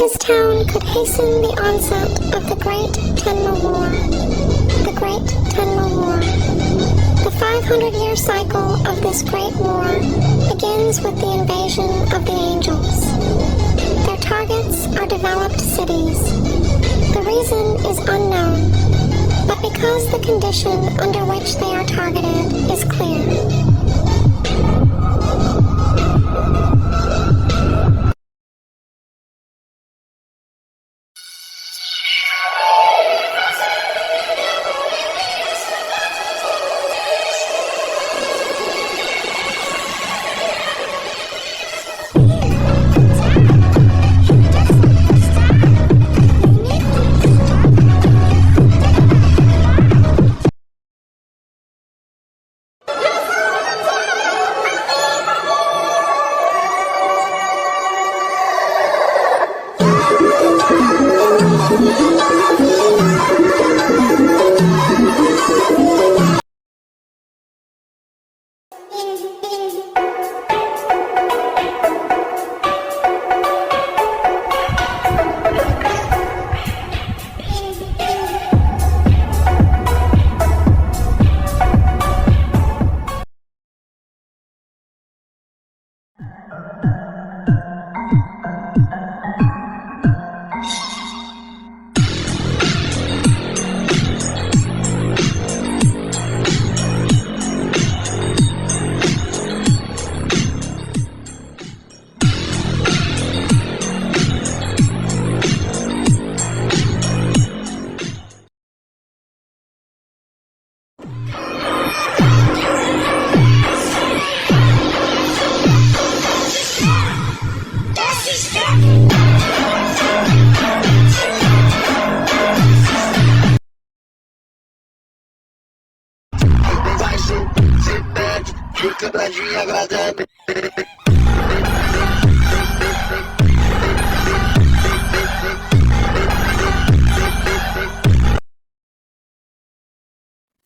His town could hasten the onset of the Great Tenma War. The Great Tenma War. The 500-year cycle of this great war begins with the invasion of the angels. Their targets are developed cities. The reason is unknown, but because the condition under which they are targeted is clear.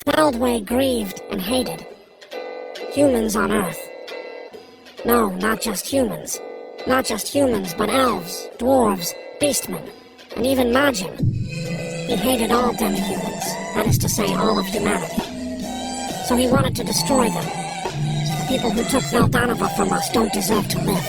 Feldway grieved and hated. Humans on Earth. No, not just humans. Not just humans, but elves, dwarves, beastmen, and even Majin. He hated all demi-humans, that is to say, all of humanity. So he wanted to destroy them. The people who took Veldanava from us don't deserve to live.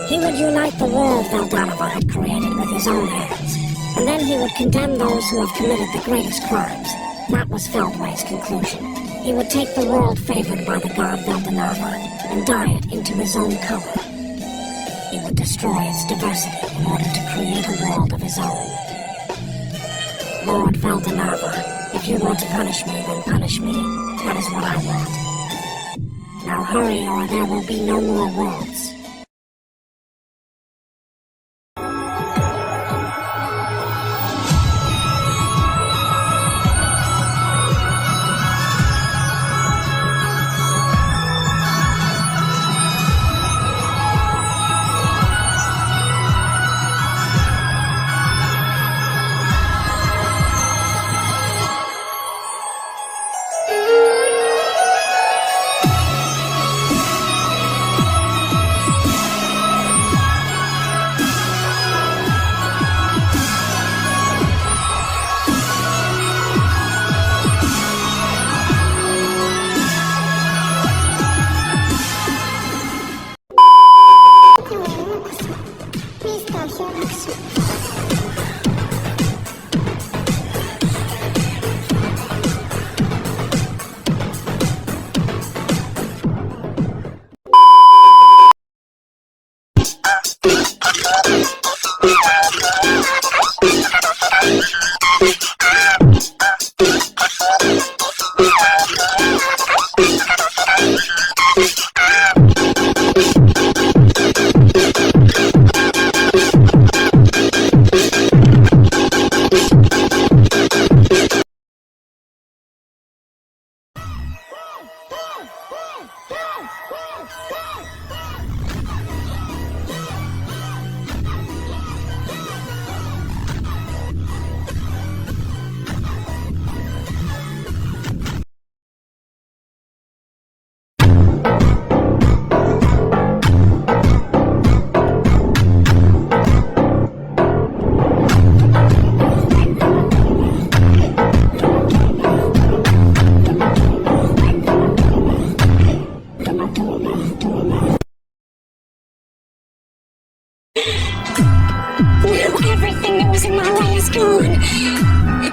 He would unite the world Veldanava had created with his own hands, and then he would condemn those who have committed the greatest crimes. That was Feldway's conclusion. He would take the world favored by the god Veldanava and dye it into his own color. He would destroy its diversity in order to create a world of his own. Lord Veldanava, if you want to punish me, then punish me. That is what I want. Now hurry, or there will be no more worlds.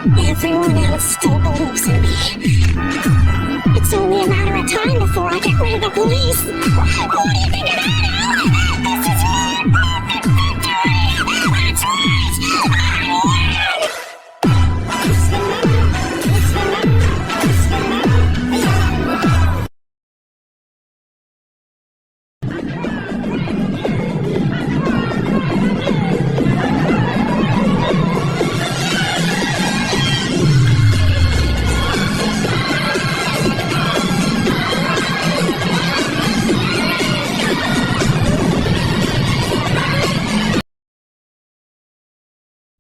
Everyone else still believes in me. It's only a matter of time before I get rid of the police. What do you think of that, Al? This is my moment victory! That's right! I win!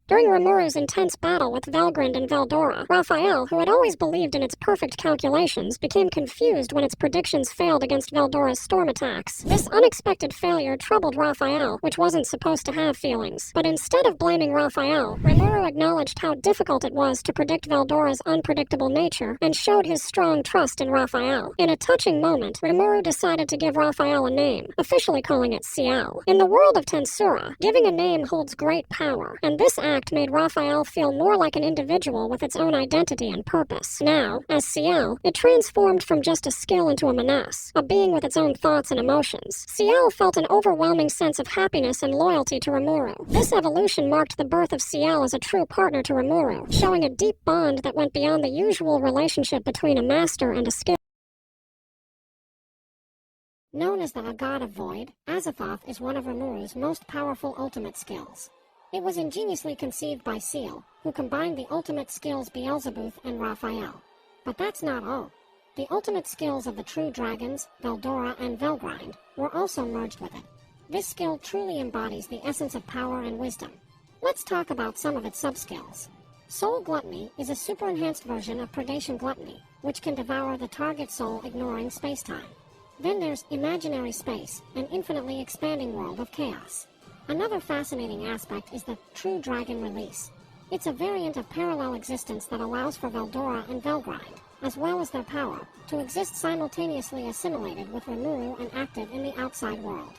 During Rimuru's intense battle with Velgrind and Veldora, Raphael, who had always believed in its perfect calculations, became confused when its predictions failed against Veldora's storm attacks. This unexpected failure troubled Raphael, which wasn't supposed to have feelings. But instead of blaming Raphael, Rimuru acknowledged how difficult it was to predict Veldora's unpredictable nature and showed his strong trust in Raphael. In a touching moment, Rimuru decided to give Raphael a name, officially calling it Ciel. In the world of Tensura, giving a name holds great power, and this act made Raphael feel more like an individual with its own identity and purpose. Now, as Ciel, it transformed from just a skill into a menace, a being with its own thoughts and emotions. Ciel felt an overwhelming sense of happiness and loyalty to Rimuru. This evolution marked the birth of Ciel as a true partner to Rimuru, showing a deep bond that went beyond the usual relationship between a master and a skill. Known as the God of Void, Azathoth is one of Rimuru's most powerful ultimate skills. It was ingeniously conceived by Ciel, who combined the ultimate skills Beelzebub and Raphael. But that's not all. The ultimate skills of the true dragons, Veldora and Velgrind, were also merged with it. This skill truly embodies the essence of power and wisdom. Let's talk about some of its sub-skills. Soul Gluttony is a super-enhanced version of Predation Gluttony, which can devour the target soul ignoring space-time. Then there's Imaginary Space, an infinitely expanding world of chaos. Another fascinating aspect is the True Dragon Release. It's a variant of parallel existence that allows for Veldora and Velgrind, as well as their power, to exist simultaneously assimilated with Rimuru and active in the outside world.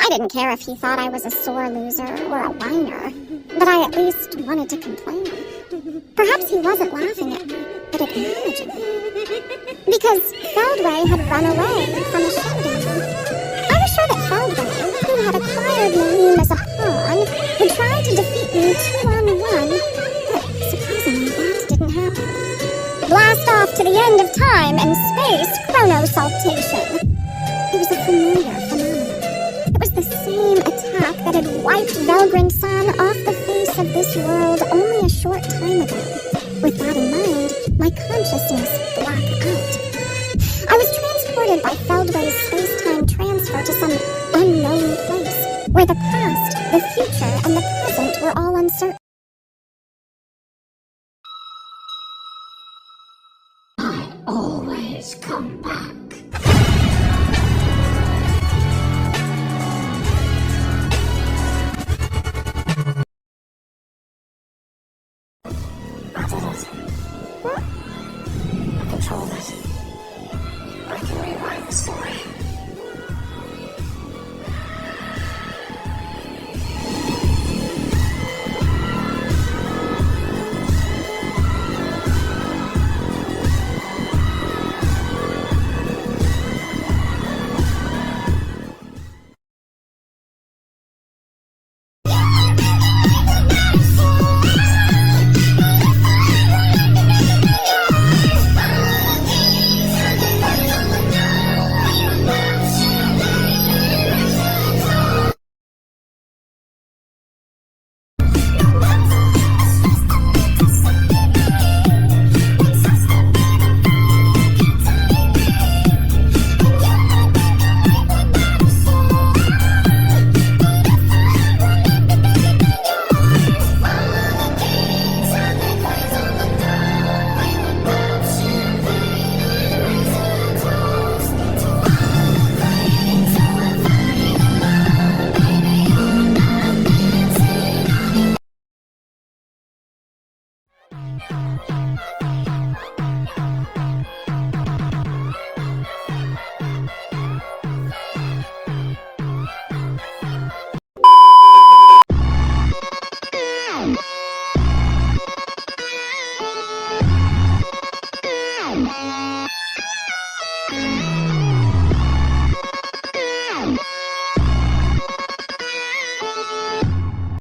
I didn't care if he thought I was a sore loser or a whiner, but I at least wanted to complain. Perhaps he wasn't laughing at me, but acknowledging me. Because Feldway had run away from a showdown. I was sure that Feldway, who had acquired Naeem as a pawn, would try to defeat me 2-on-1, but surprisingly that didn't happen. Blast off to the end of time and space chronosaltation. It was a familiar phenomenon. It was the same attack that had wiped Velgrind's son off the face of this world only a short time ago. With that in mind, my consciousness blacked out. I was transported by Feldway's space-time transfer to some unknown place, where the past, the future, and the present were all uncertain. I always come back. What? I control this. I can rewrite the story.